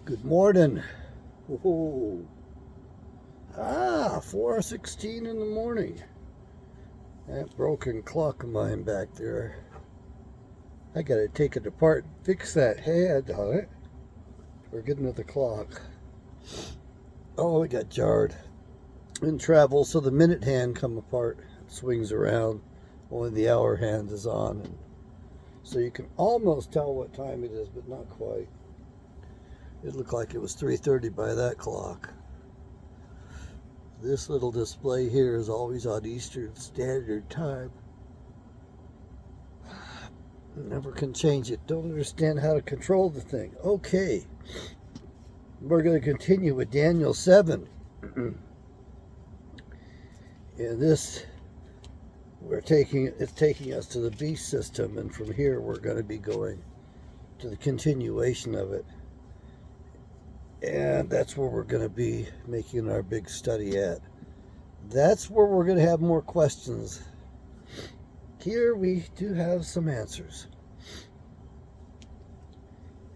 Good morning. Whoa. 4:16 in the morning. That broken clock of mine back there. I gotta take it apart and fix that head on it. We're getting to the clock. Oh, it got jarred. In travel, so the minute hand come apart. It swings around. Only the hour hand is on. And so you can almost tell what time it is, but not quite. It looked like it was 3:30 by that clock. This little display here is always on Eastern Standard Time. Never can change it. Don't understand how to control the thing. Okay. We're going to continue with Daniel 7. And this, it's taking us to the beast system, and from here we're going to be going to the continuation of it. And that's where we're going to be making our big study at. That's where we're going to have more questions. Here we do have some answers.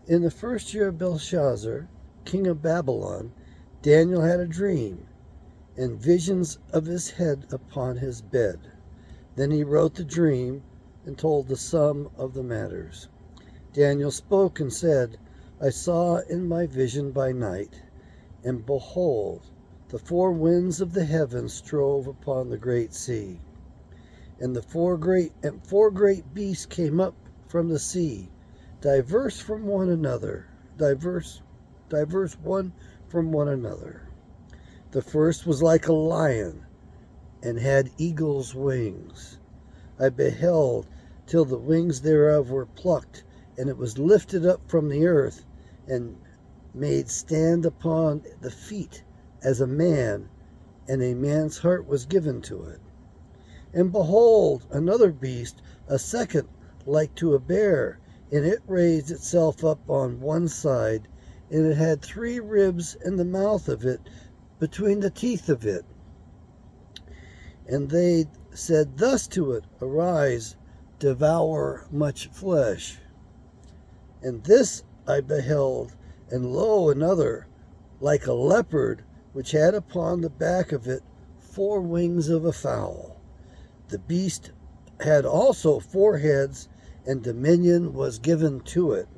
In the first year of Belshazzar, king of Babylon, Daniel had a dream and visions of his head upon his bed. Then he wrote the dream and told the sum of the matters. Daniel spoke and said, I saw in my vision by night, and behold, the four winds of the heavens strove upon the great sea. And four great beasts came up from the sea, diverse from one another, diverse one from one another. The first was like a lion, and had eagle's wings. I beheld till the wings thereof were plucked, and it was lifted up from the earth, and made stand upon the feet as a man, and a man's heart was given to it. And behold, another beast, a second, like to a bear, and it raised itself up on one side, and it had 3 ribs in the mouth of it, between the teeth of it. And they said thus to it, Arise, devour much flesh. And this I beheld, and lo, another, like a leopard, which had upon the back of it 4 wings of a fowl. The beast had also 4 heads, and dominion was given to it.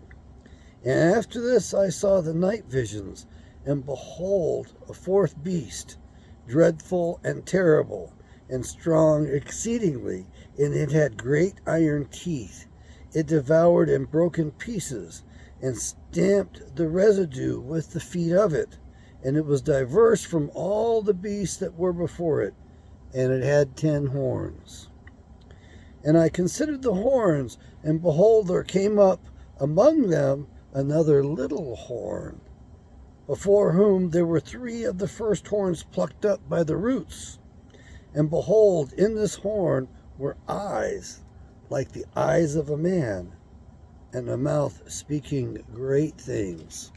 And after this I saw the night visions, and behold, a 4th beast, dreadful and terrible, and strong exceedingly, and it had great iron teeth. It devoured and broke in pieces, and stamped the residue with the feet of it, and it was diverse from all the beasts that were before it, and it had 10 horns. And I considered the horns, and behold, there came up among them another little horn, before whom there were 3 of the first horns plucked up by the roots. And behold, in this horn were eyes like the eyes of a man, and a mouth speaking great things.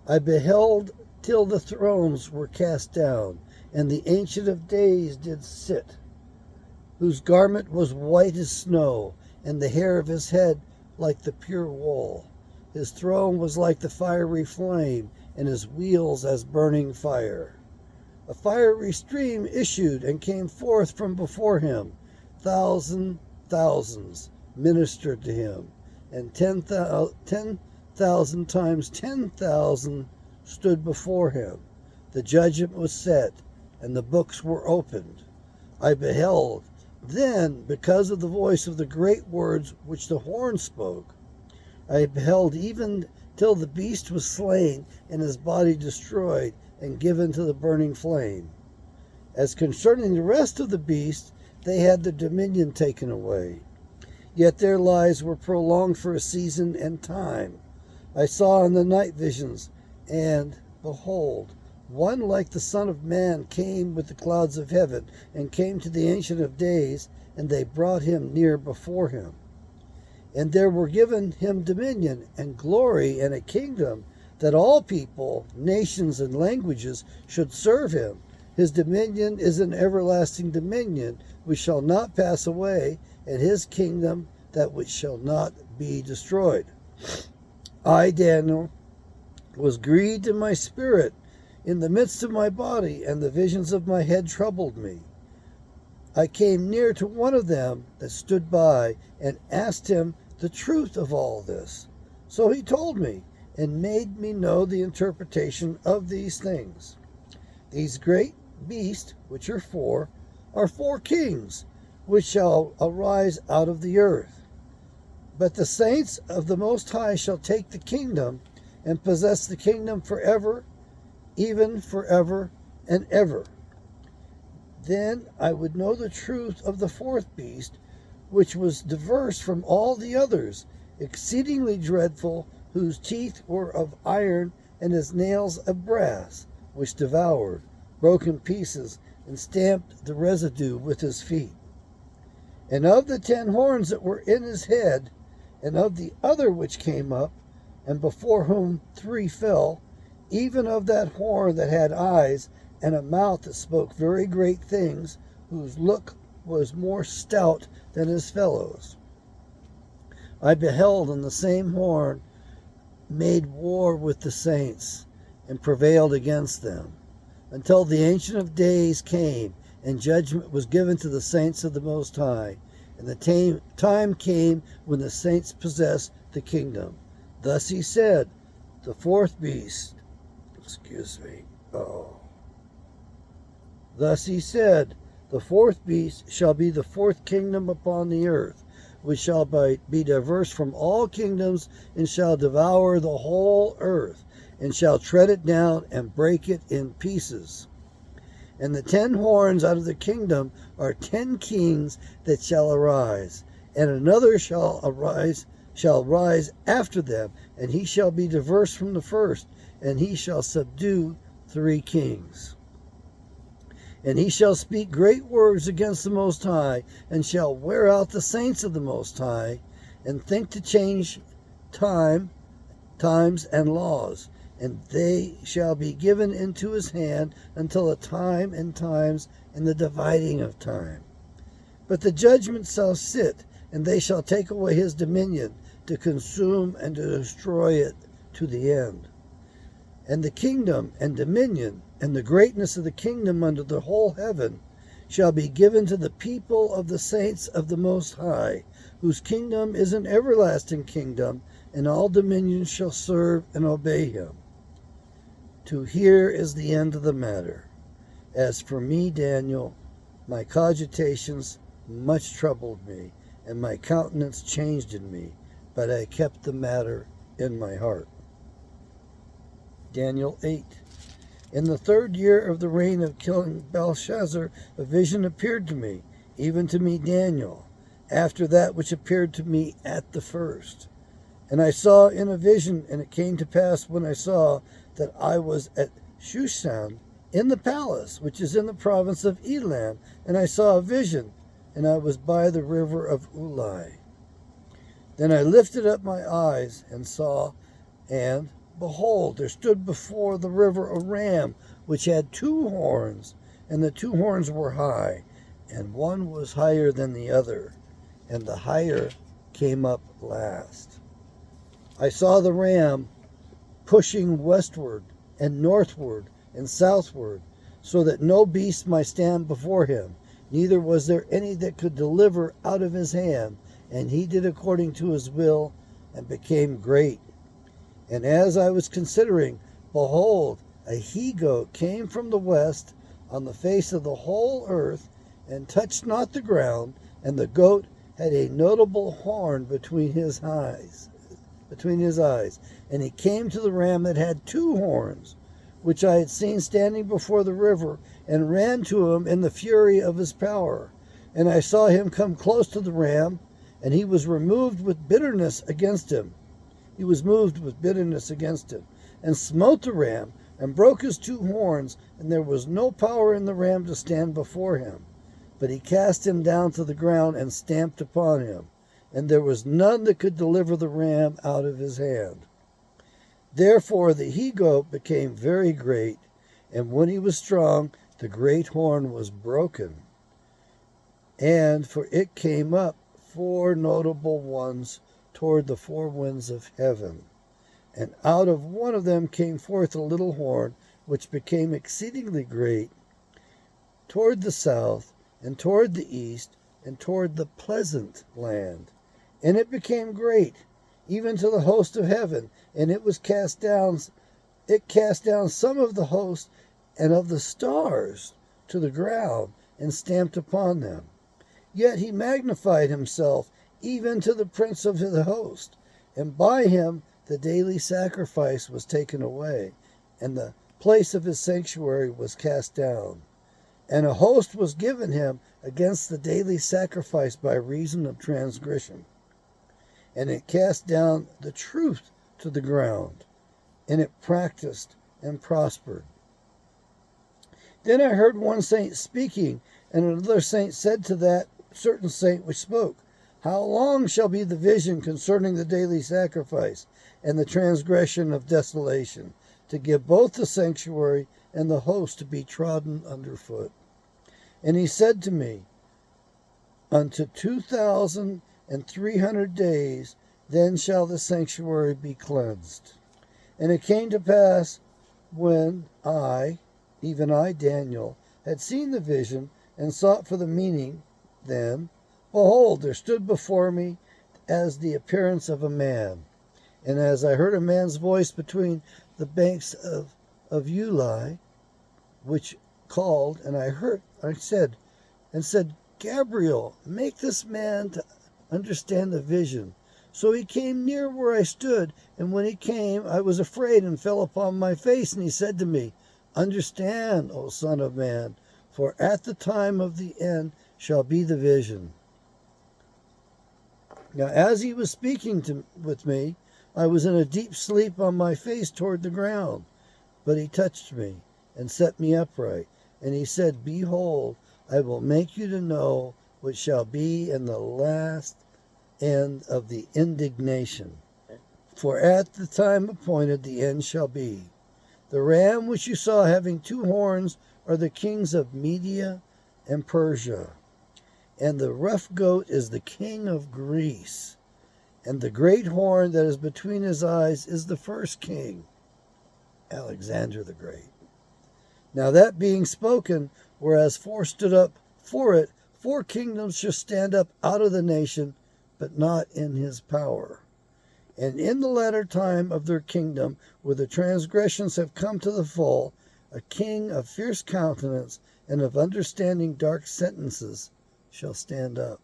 I beheld till the thrones were cast down, and the Ancient of Days did sit, whose garment was white as snow, and the hair of his head like the pure wool. His throne was like the fiery flame, and his wheels as burning fire. A fiery stream issued and came forth from before him. Thousands ministered to him, and 10,000 times 10,000 stood before him. The judgment was set, and the books were opened. I beheld then, because of the voice of the great words which the horn spoke, I beheld even till the beast was slain, and his body destroyed, and given to the burning flame. As concerning the rest of the beasts, they had their dominion taken away. Yet their lives were prolonged for a season and time. I saw in the night visions, and behold, one like the Son of Man came with the clouds of heaven, and came to the Ancient of Days, and they brought him near before him. And there were given him dominion and glory and a kingdom, that all people, nations, and languages should serve him. His dominion is an everlasting dominion which shall not pass away, and his kingdom that which shall not be destroyed. I, Daniel, was grieved in my spirit in the midst of my body, and the visions of my head troubled me. I came near to one of them that stood by and asked him the truth of all this. So he told me and made me know the interpretation of these things. These great beasts, which are four kings, which shall arise out of the earth. But the saints of the Most High shall take the kingdom and possess the kingdom forever, even forever and ever. Then I would know the truth of the fourth beast, which was diverse from all the others, exceedingly dreadful, whose teeth were of iron and his nails of brass, which devoured, broke in pieces, and stamped the residue with his feet. And of the 10 horns that were in his head, and of the other which came up, and before whom 3 fell, even of that horn that had eyes, and a mouth that spoke very great things, whose look was more stout than his fellows. I beheld, and the same horn made war with the saints, and prevailed against them, until the Ancient of Days came, and judgment was given to the saints of the Most High. And the time came when the saints possessed the kingdom. Thus he said, the fourth beast, Thus he said, the fourth beast shall be the fourth kingdom upon the earth, which shall be diverse from all kingdoms, and shall devour the whole earth, and shall tread it down and break it in pieces. And the 10 horns out of the kingdom are 10 kings that shall arise, and another shall rise after them, and he shall be diverse from the first, and he shall subdue 3 kings. And he shall speak great words against the Most High, and shall wear out the saints of the Most High, and think to change times and laws. And they shall be given into his hand until a time and times and the dividing of time. But the judgment shall sit, and they shall take away his dominion, to consume and to destroy it to the end. And the kingdom and dominion and the greatness of the kingdom under the whole heaven shall be given to the people of the saints of the Most High, whose kingdom is an everlasting kingdom, and all dominions shall serve and obey him. To here is the end of the matter. As for me, Daniel, my cogitations much troubled me, and my countenance changed in me, but I kept the matter in my heart. Daniel 8. In the 3rd year of the reign of King Belshazzar, a vision appeared to me, even to me Daniel, after that which appeared to me at the first. And I saw in a vision, and it came to pass when I saw that I was at Shushan in the palace, which is in the province of Elam, and I saw a vision, and I was by the river of Ulai. Then I lifted up my eyes and saw, and behold, there stood before the river a ram, which had 2 horns, and the 2 horns were high, and one was higher than the other, and the higher came up last. I saw the ram pushing westward and northward and southward, so that no beast might stand before him, neither was there any that could deliver out of his hand, and he did according to his will, and became great. And as I was considering, behold, a he-goat came from the west on the face of the whole earth, and touched not the ground, and the goat had a notable horn between his eyes, and he came to the ram that had 2 horns, which I had seen standing before the river, and ran to him in the fury of his power. And I saw him come close to the ram, and he was moved with bitterness against him, and smote the ram, and broke his 2 horns, and there was no power in the ram to stand before him. But he cast him down to the ground, and stamped upon him, and there was none that could deliver the ram out of his hand. Therefore the he-goat became very great, and when he was strong, the great horn was broken. And for it came up 4 notable ones toward the 4 winds of heaven. And out of one of them came forth a little horn, which became exceedingly great, toward the south, and toward the east, and toward the pleasant land. And it became great, even to the host of heaven, and it cast down some of the host and of the stars to the ground, and stamped upon them. Yet he magnified himself even to the prince of the host, and by him the daily sacrifice was taken away, and the place of his sanctuary was cast down. And a host was given him against the daily sacrifice by reason of transgression. And it cast down the truth to the ground, and it practiced and prospered. Then I heard one saint speaking, and another saint said to that certain saint which spoke, How long shall be the vision concerning the daily sacrifice and the transgression of desolation, to give both the sanctuary and the host to be trodden underfoot? And he said to me, Unto 2,300 days, then shall the sanctuary be cleansed. And it came to pass, when even I, Daniel, had seen the vision, and sought for the meaning, then, behold, there stood before me as the appearance of a man. And as I heard a man's voice between the banks of Ulai, which called, and I said, Gabriel, make this man to understand the vision. So he came near where I stood, and when he came, I was afraid and fell upon my face, and he said to me, Understand, O Son of Man, for at the time of the end shall be the vision. Now as he was speaking with me, I was in a deep sleep on my face toward the ground. But he touched me and set me upright. And he said, Behold, I will make you to know what shall be in the last end of the indignation. For at the time appointed the end shall be. The ram which you saw having 2 horns are the kings of Media and Persia. And the rough goat is the king of Greece. And the great horn that is between his eyes is the first king, Alexander the Great. Now that being spoken, whereas 4 stood up for it, 4 kingdoms shall stand up out of the nation, but not in his power. And in the latter time of their kingdom, where the transgressions have come to the full, a king of fierce countenance and of understanding dark sentences shall stand up.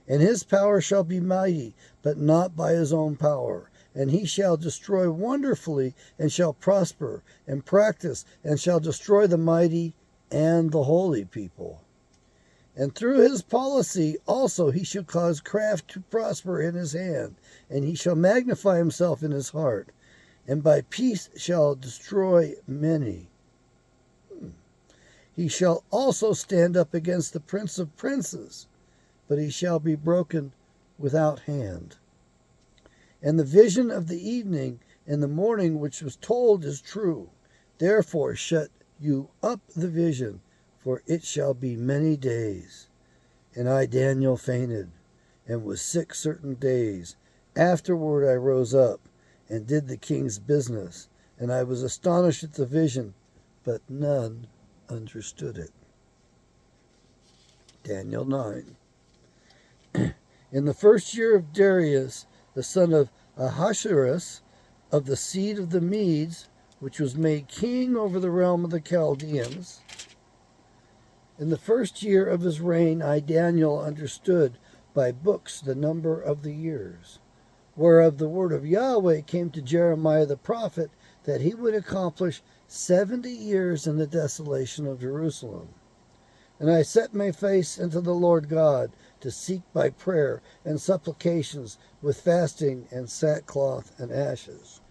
And his power shall be mighty, but not by his own power. And he shall destroy wonderfully, and shall prosper, and practice, and shall destroy the mighty and the holy people. And through his policy also he shall cause craft to prosper in his hand, and he shall magnify himself in his heart, and by peace shall destroy many. He shall also stand up against the prince of princes, but he shall be broken without hand. And the vision of the evening and the morning which was told is true. Therefore shut you up the vision, for it shall be many days. And I, Daniel, fainted, and was sick certain days. Afterward I rose up, and did the king's business, and I was astonished at the vision, but none understood it. Daniel 9. In the first year of Darius, the son of Ahasuerus, of the seed of the Medes, which was made king over the realm of the Chaldeans, in the first year of his reign, I, Daniel, understood by books the number of the years, whereof the word of Yahweh came to Jeremiah the prophet, that he would accomplish 70 years in the desolation of Jerusalem. And I set my face unto the Lord God, to seek by prayer and supplications with fasting and sackcloth and ashes.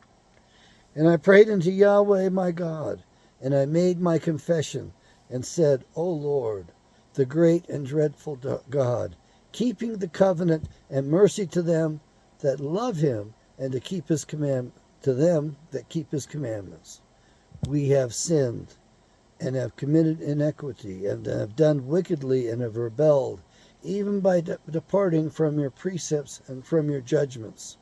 And I prayed unto Yahweh my God, and I made my confession, and said, O Lord, the great and dreadful God, keeping the covenant and mercy to them that love him, and to keep his to them that keep his commandments. We have sinned, and have committed iniquity, and have done wickedly, and have rebelled, even by departing from your precepts and from your judgments.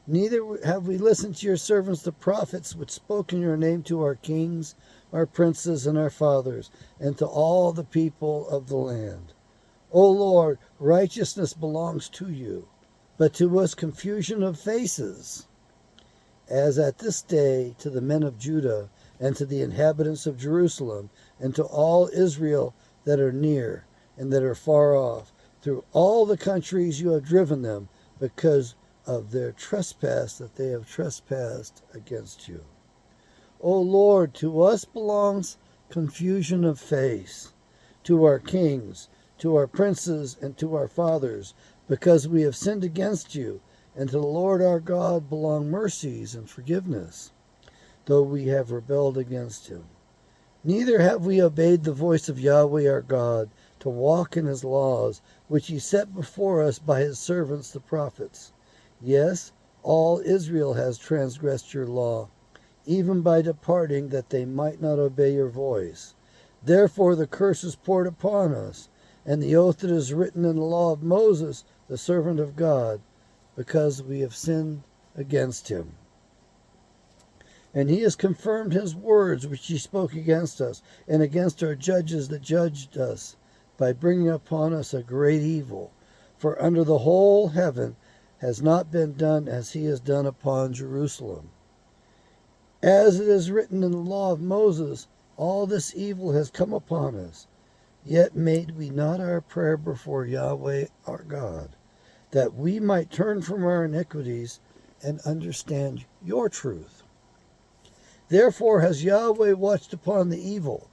Neither have we listened to your servants the prophets, which spoke in your name to our kings, our princes, and our fathers, and to all the people of the land. O Lord, righteousness belongs to you, but to us confusion of faces, as at this day to the men of Judah, and to the inhabitants of Jerusalem, and to all Israel that are near and that are far off. Through all the countries you have driven them, because of their trespass that they have trespassed against you. O Lord, to us belongs confusion of face, to our kings, to our princes, and to our fathers, because we have sinned against you, and to the Lord our God belong mercies and forgiveness, though we have rebelled against him. Neither have we obeyed the voice of Yahweh our God, to walk in his laws, which he set before us by his servants the prophets. Yes, all Israel has transgressed your law, even by departing, that they might not obey your voice. Therefore the curse is poured upon us, and the oath that is written in the law of Moses, the servant of God, because we have sinned against him. And he has confirmed his words which he spoke against us, and against our judges that judged us, by bringing upon us a great evil. For under the whole heaven has not been done as he has done upon Jerusalem. As it is written in the law of Moses, all this evil has come upon us. Yet made we not our prayer before Yahweh our God, that we might turn from our iniquities and understand your truth. Therefore has Yahweh watched upon the evil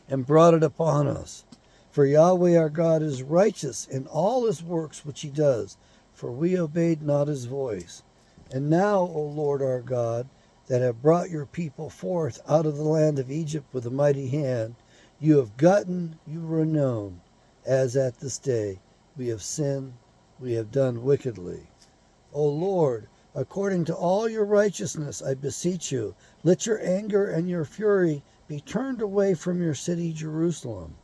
and brought it upon us. For Yahweh our God is righteous in all his works which he does, for we obeyed not his voice. And now, O Lord our God, that have brought your people forth out of the land of Egypt with a mighty hand, you have gotten you renown, as at this day we have sinned, we have done wickedly. O Lord, according to all your righteousness, I beseech you, let your anger and your fury be turned away from your city Jerusalem,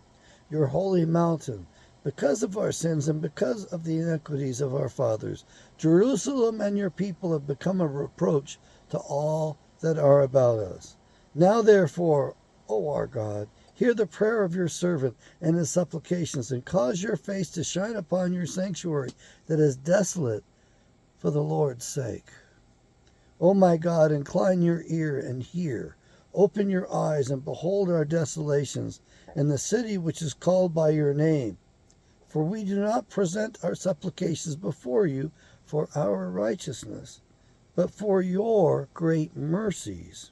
your holy mountain, because of our sins and because of the iniquities of our fathers. Jerusalem and your people have become a reproach to all that are about us. Now therefore, O our God, hear the prayer of your servant and his supplications, and cause your face to shine upon your sanctuary that is desolate for the Lord's sake. O my God, incline your ear and hear. Open your eyes and behold our desolations, and the city which is called by your name. For we do not present our supplications before you for our righteousness, but for your great mercies.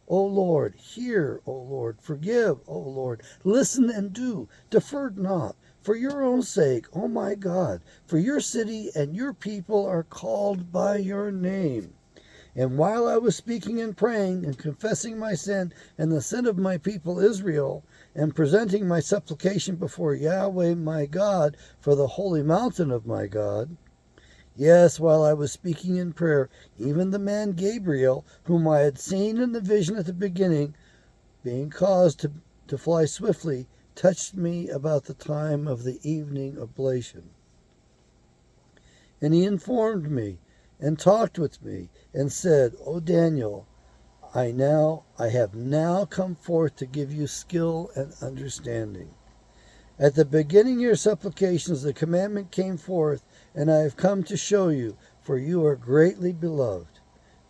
O Lord, hear, O Lord, forgive, O Lord, listen and do, defer not, for your own sake, O my God, for your city and your people are called by your name. And while I was speaking and praying and confessing my sin and the sin of my people Israel, and presenting my supplication before Yahweh my God for the holy mountain of my God, yes, while I was speaking in prayer, even the man Gabriel, whom I had seen in the vision at the beginning, being caused to fly swiftly, touched me about the time of the evening oblation. And he informed me, and talked with me, and said, O Daniel, I have now come forth to give you skill and understanding. At the beginning of your supplications the commandment came forth, and I have come to show you, for you are greatly beloved.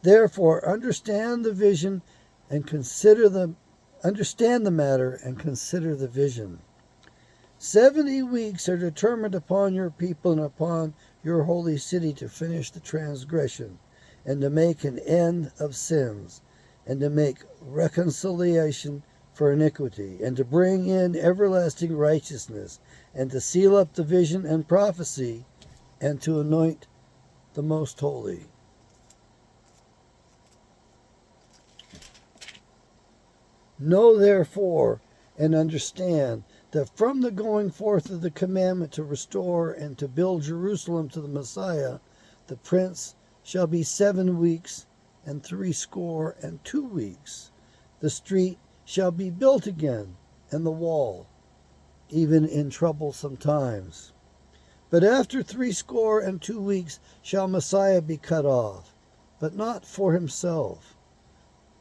Therefore understand the vision and understand the matter and consider the vision. 70 weeks are determined upon your people and upon your holy city to finish the transgression, and to make an end of sins, and to make reconciliation for iniquity, and to bring in everlasting righteousness, and to seal up the vision and prophecy, and to anoint the most holy. Know therefore and understand that from the going forth of the commandment to restore and to build Jerusalem to the Messiah, the prince, shall be 7 weeks and 62 weeks. The street shall be built again, and the wall. even in troublesome times. But after 62 weeks shall Messiah be cut off, but not for himself.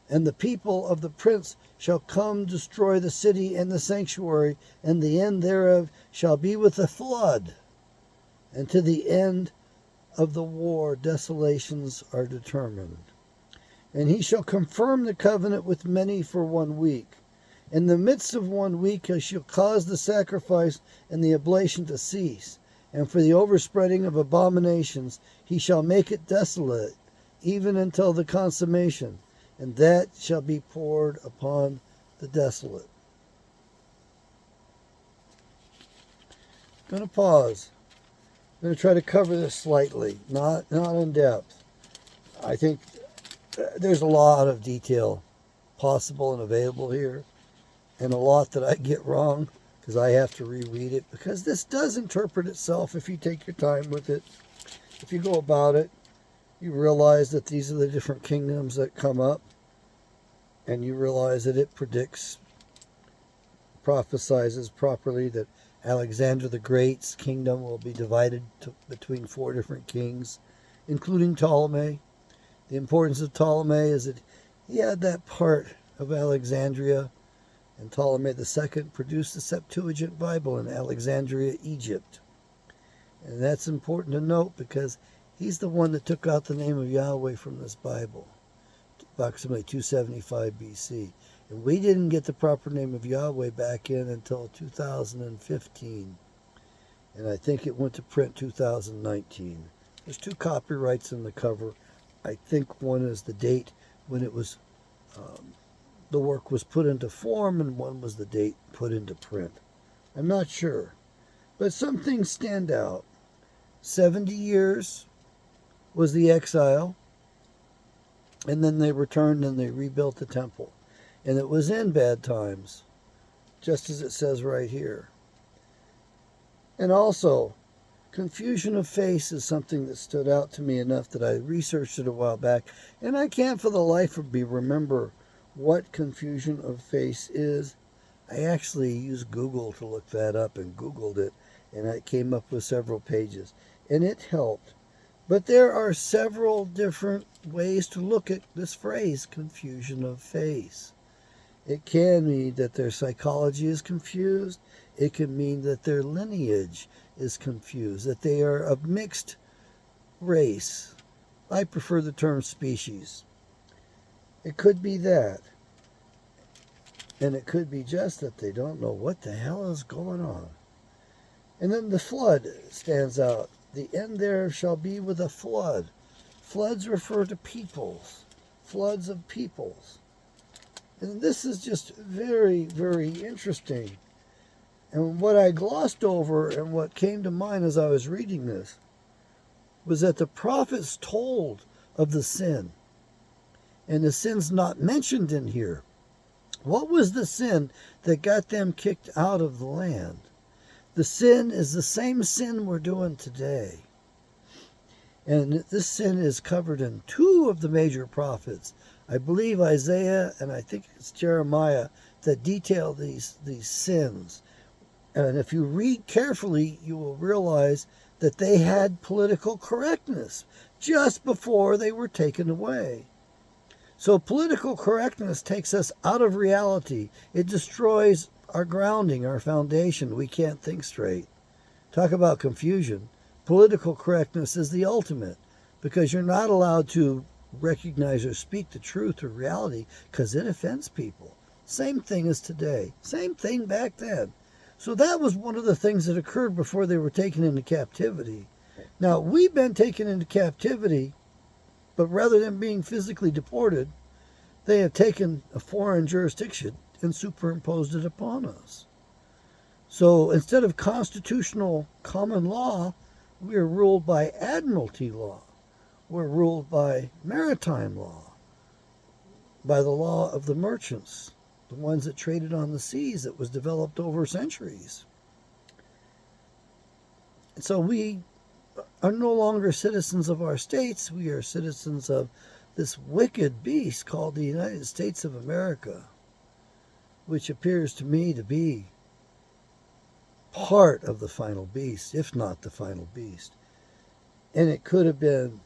And the people of the prince shall come destroy the city and the sanctuary, and the end thereof shall be with a flood. And to the end of the war desolations are determined. And he shall confirm the covenant with many for 1 week. In the midst of 1 week he shall cause the sacrifice and the oblation to cease. And for the overspreading of abominations he shall make it desolate, even until the consummation, and that shall be poured upon the desolate. I'm going to pause. I'm going to try to cover this slightly, not in depth. I think there's a lot of detail possible and available here, and a lot that I get wrong because I have to reread it, because this does interpret itself if you take your time with it. If you go about it, you realize that these are the different kingdoms that come up, and you realize that it predicts, prophesizes properly that Alexander the Great's kingdom will be divided between 4 different kings, including Ptolemy. The importance of Ptolemy is that he had that part of Alexandria, and Ptolemy II produced the Septuagint Bible in Alexandria, Egypt. And that's important to note because he's the one that took out the name of Yahweh from this Bible, approximately 275 BC. And we didn't get the proper name of Yahweh back in until 2015. And I think it went to print 2019. There's 2 copyrights in the cover. I think one is the date when it was, the work was put into form, and one was the date put into print. I'm not sure. But some things stand out. 70 years was the exile, and then they returned and they rebuilt the temple. And it was in bad times, just as it says right here. And also, confusion of face is something that stood out to me enough that I researched it a while back, and I can't for the life of me remember what confusion of face is. I actually used Google to look that up and Googled it, and I came up with several pages, and it helped. But there are several different ways to look at this phrase, confusion of face. It can mean that their psychology is confused. It can mean that their lineage is confused, that they are of mixed race. I prefer the term species. It could be that. And it could be just that they don't know what the hell is going on. And then the flood stands out. The end there shall be with a flood. Floods refer to peoples. Floods of peoples. And this is just very, very interesting. And what I glossed over and what came to mind as I was reading this was that the prophets told of the sin. And the sin's not mentioned in here. What was the sin that got them kicked out of the land? The sin is the same sin we're doing today. And this sin is covered in 2 of the major prophets. I believe Isaiah and I think it's Jeremiah that detail these sins. And if you read carefully, you will realize that they had political correctness just before they were taken away. So political correctness takes us out of reality. It destroys our grounding, our foundation. We can't think straight. Talk about confusion. Political correctness is the ultimate, because you're not allowed to recognize or speak the truth or reality because it offends people. Same thing as today. Same thing back then. So that was one of the things that occurred before they were taken into captivity. Now, we've been taken into captivity, but rather than being physically deported, they have taken a foreign jurisdiction and superimposed it upon us. So instead of constitutional common law, we are ruled by admiralty law. We're ruled by maritime law, by the law of the merchants, the ones that traded on the seas that was developed over centuries. And so we are no longer citizens of our states. We are citizens of this wicked beast called the United States of America, which appears to me to be part of the final beast, if not the final beast. And it could have been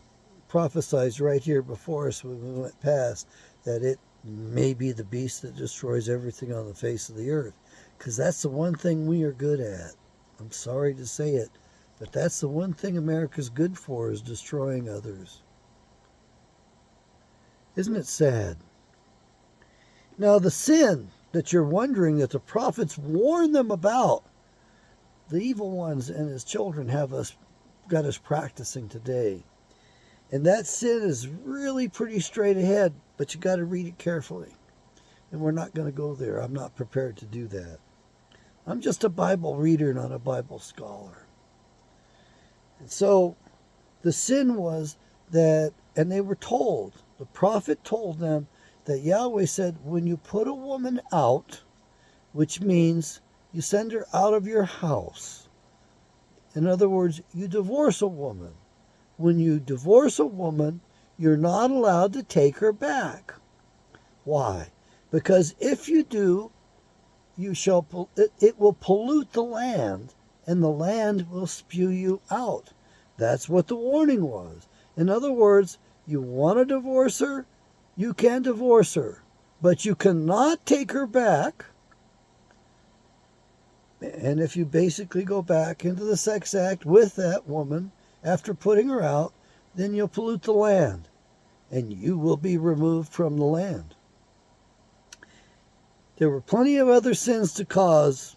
prophesied right here before us when we went past that it may be the beast that destroys everything on the face of the earth. Because that's the one thing we are good at. I'm sorry to say it, but that's the one thing America's good for, is destroying others. Isn't it sad? Now, the sin that you're wondering that the prophets warned them about, the evil ones and his children got us practicing today. And that sin is really pretty straight ahead, but you got to read it carefully. And we're not going to go there. I'm not prepared to do that. I'm just a Bible reader, not a Bible scholar. And so the sin was that, and they were told, the prophet told them that Yahweh said, when you put a woman out, which means you send her out of your house. In other words, you divorce a woman. When you divorce a woman, you're not allowed to take her back. Why? Because if you do, it will pollute the land, and the land will spew you out. That's what the warning was. In other words, you want to divorce her, you can divorce her, but you cannot take her back. And if you basically go back into the sex act with that woman after putting her out, then you'll pollute the land, and you will be removed from the land. There were plenty of other sins to cause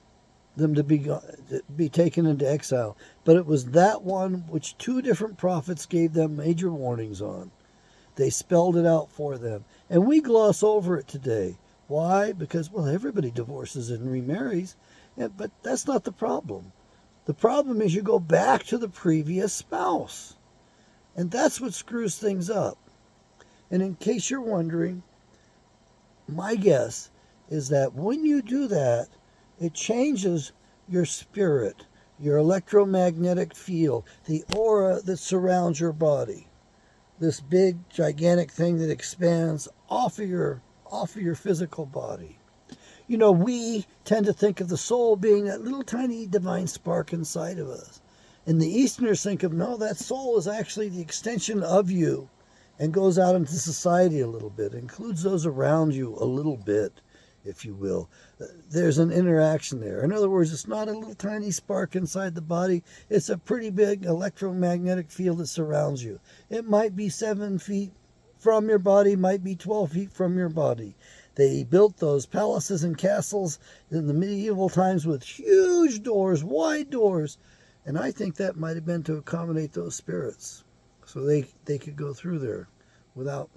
them to be taken into exile, but it was that one which two different prophets gave them major warnings on. They spelled it out for them, and we gloss over it today. Why? Because, well, everybody divorces and remarries, but that's not the problem. The problem is you go back to the previous spouse, and that's what screws things up. And in case you're wondering, my guess is that when you do that, it changes your spirit, your electromagnetic field, the aura that surrounds your body. This big, gigantic thing that expands off of your physical body. You know, we tend to think of the soul being that little tiny divine spark inside of us. And the Easterners think of, no, that soul is actually the extension of you and goes out into society a little bit, includes those around you a little bit, if you will. There's an interaction there. In other words, it's not a little tiny spark inside the body. It's a pretty big electromagnetic field that surrounds you. It might be 7 feet from your body, might be 12 feet from your body. They built those palaces and castles in the medieval times with huge doors, wide doors. And I think that might have been to accommodate those spirits, so they could go through there without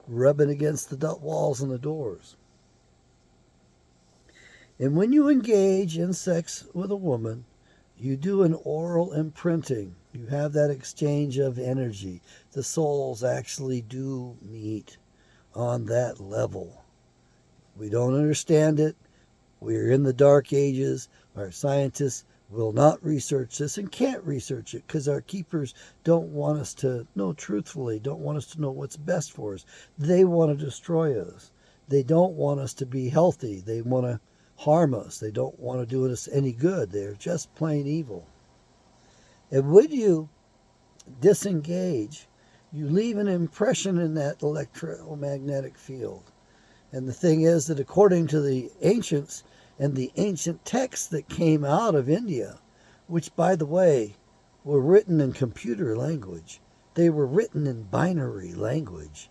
rubbing against the walls and the doors. And when you engage in sex with a woman, you do an oral imprinting. You have that exchange of energy. The souls actually do meet on that level. We don't understand it. We're in the dark ages. Our scientists will not research this and can't research it because our keepers don't want us to know truthfully, don't want us to know what's best for us. They want to destroy us. They don't want us to be healthy. They want to harm us. They don't want to do us any good. They're just plain evil. And when you disengage, you leave an impression in that electromagnetic field. And the thing is that according to the ancients and the ancient texts that came out of India, which, by the way, were written in computer language, they were written in binary language.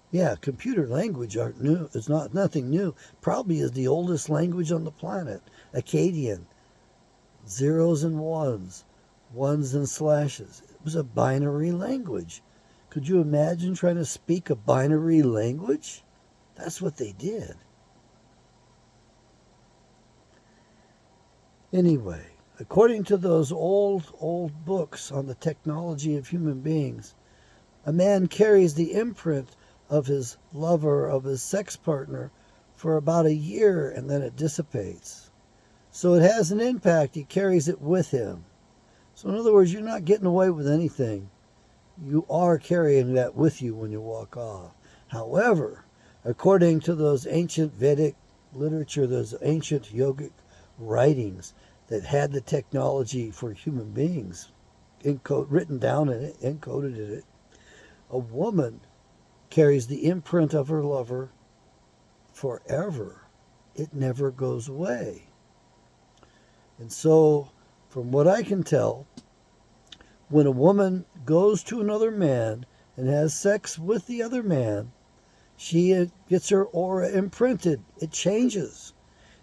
Yeah, computer language aren't new. It's not nothing new. Probably is the oldest language on the planet. Akkadian, zeros and ones, ones and slashes. It was a binary language. Could you imagine trying to speak a binary language? That's what they did. Anyway, according to those old books on the technology of human beings, a man carries the imprint of his lover, of his sex partner, for about a year, and then it dissipates. So it has an impact. He carries it with him. So in other words, you're not getting away with anything. You are carrying that with you when you walk off. However, according to those ancient Vedic literature, those ancient yogic writings, that had the technology for human beings written down in it, encoded in it. A woman carries the imprint of her lover forever. It never goes away. And so, from what I can tell, when a woman goes to another man and has sex with the other man, she gets her aura imprinted. It changes.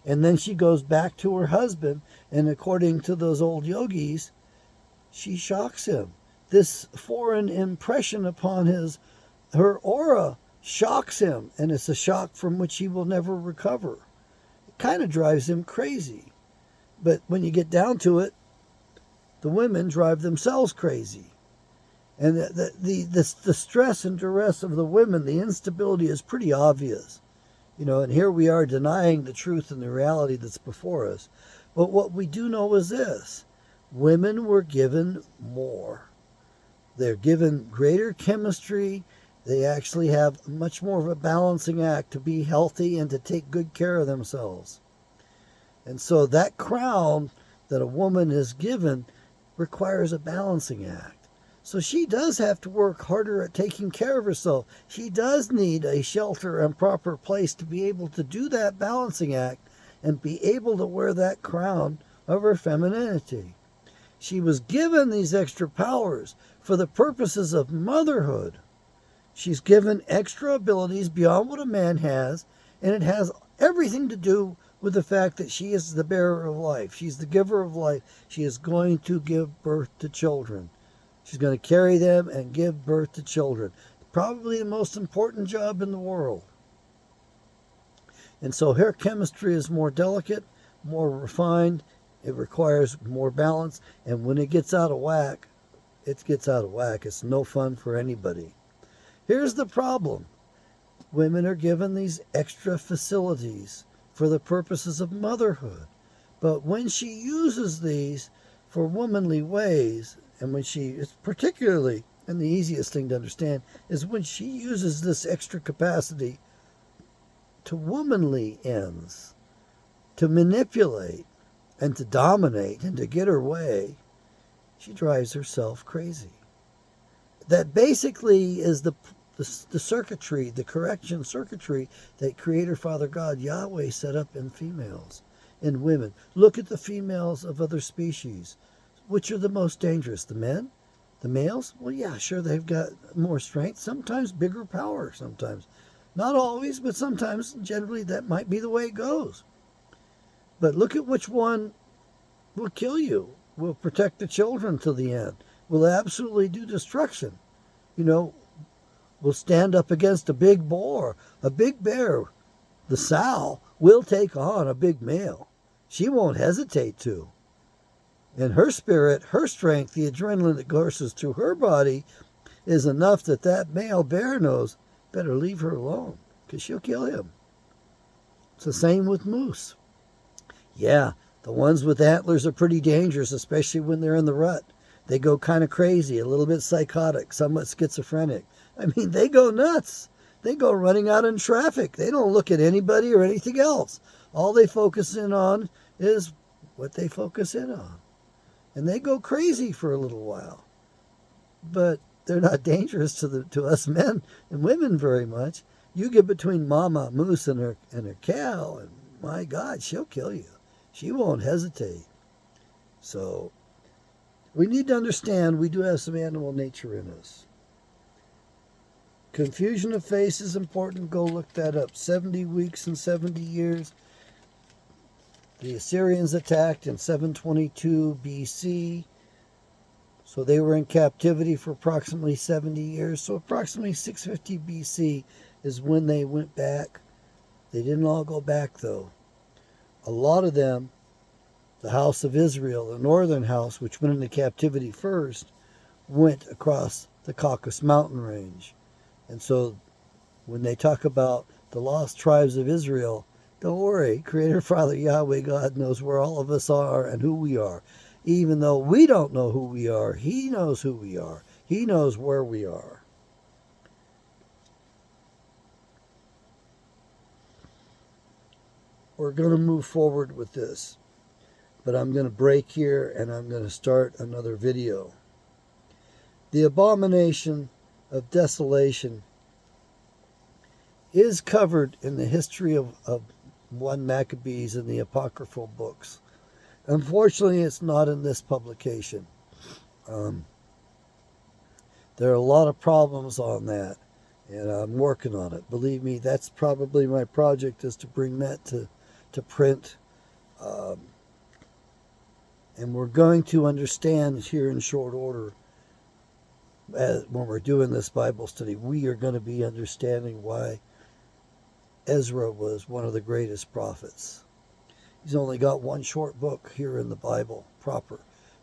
And then she goes back to her husband, and according to those old yogis, she shocks him. This foreign impression upon her aura shocks him, and it's a shock from which he will never recover. It kind of drives him crazy. But when you get down to it, the women drive themselves crazy. And the stress and duress of the women, the instability is pretty obvious. And here we are denying the truth and the reality that's before us. But what we do know is this. Women were given more. They're given greater chemistry. They actually have much more of a balancing act to be healthy and to take good care of themselves. And so that crown that a woman is given requires a balancing act. So she does have to work harder at taking care of herself. She does need a shelter and proper place to be able to do that balancing act and be able to wear that crown of her femininity. She was given these extra powers for the purposes of motherhood. She's given extra abilities beyond what a man has, and it has everything to do with the fact that she is the bearer of life. She's the giver of life. She is going to give birth to children. She's going to carry them and give birth to children. Probably the most important job in the world. And so her chemistry is more delicate, more refined. It requires more balance. And when it gets out of whack, it gets out of whack. It's no fun for anybody. Here's the problem. Women are given these extra facilities for the purposes of motherhood. But when she uses these for womanly ways, and when it's particularly, and the easiest thing to understand, is when she uses this extra capacity to womanly ends, to manipulate and to dominate and to get her way, she drives herself crazy. That basically is the circuitry, the correction circuitry that Creator Father God Yahweh set up in females, in women. Look at the females of other species. Which are the most dangerous? The men? The males? Well, yeah, sure, they've got more strength, sometimes bigger power, sometimes. Not always, but sometimes, generally, that might be the way it goes. But look at which one will kill you, will protect the children to the end, will absolutely do destruction. Will stand up against a big boar, a big bear. The sow will take on a big male. She won't hesitate to. And her spirit, her strength, the adrenaline that courses through her body is enough that male bear knows better leave her alone because she'll kill him. It's the same with moose. Yeah, the ones with antlers are pretty dangerous, especially when they're in the rut. They go kind of crazy, a little bit psychotic, somewhat schizophrenic. I mean, they go nuts. They go running out in traffic. They don't look at anybody or anything else. All they focus in on is what they focus in on. And they go crazy for a little while. But they're not dangerous to us men and women very much. You get between Mama Moose and her cow, and my God, she'll kill you. She won't hesitate. So we need to understand we do have some animal nature in us. Confusion of face is important. Go look that up. 70 weeks and 70 years. The Assyrians attacked in 722 BC. So they were in captivity for approximately 70 years. So approximately 650 BC is when they went back. They didn't all go back, though. A lot of them, the house of Israel, the northern house, which went into captivity first, went across the Caucasus mountain range. And so when they talk about the lost tribes of Israel, don't worry, Creator Father Yahweh God knows where all of us are and who we are. Even though we don't know who we are, He knows who we are. He knows where we are. We're going to move forward with this. but I'm going to break here and I'm going to start another video. The abomination of desolation is covered in the history of 1 Maccabees in the apocryphal books. Unfortunately, it's not in this publication. There are a lot of problems on that, and I'm working on it. Believe me, that's probably my project, is to bring that to print. And we're going to understand here in short order, when we're doing this Bible study, we are going to be understanding why Ezra was one of the greatest prophets. He's only got one short book here in the Bible proper,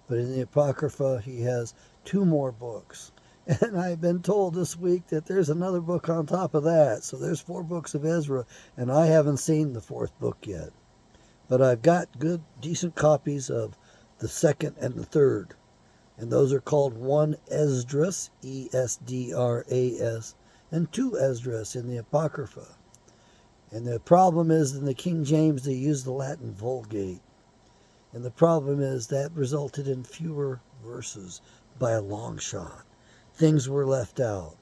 but in the Apocrypha he has 2 more books. And I've been told this week that there's another book on top of that. So there's 4 books of Ezra, and I haven't seen the 4th book yet. But I've got good, decent copies of the 2nd and the 3rd. And those are called 1 Esdras, Esdras, and 2 Esdras in the Apocrypha. And the problem is, in the King James, they use the Latin Vulgate. And the problem is that resulted in fewer verses by a long shot. Things were left out.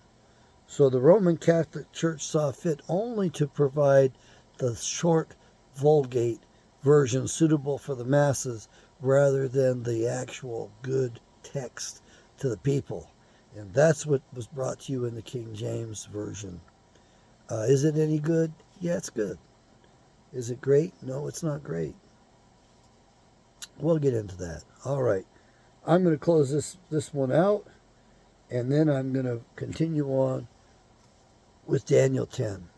So the Roman Catholic Church saw fit only to provide the short Vulgate version suitable for the masses, rather than the actual good text to the people. And that's what was brought to you in the King James Version. Is it any good? Yeah, it's good. Is it great? No, it's not great. We'll get into that. All right. I'm going to close this one out, and then I'm going to continue on with Daniel 10.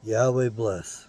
Yahweh bless.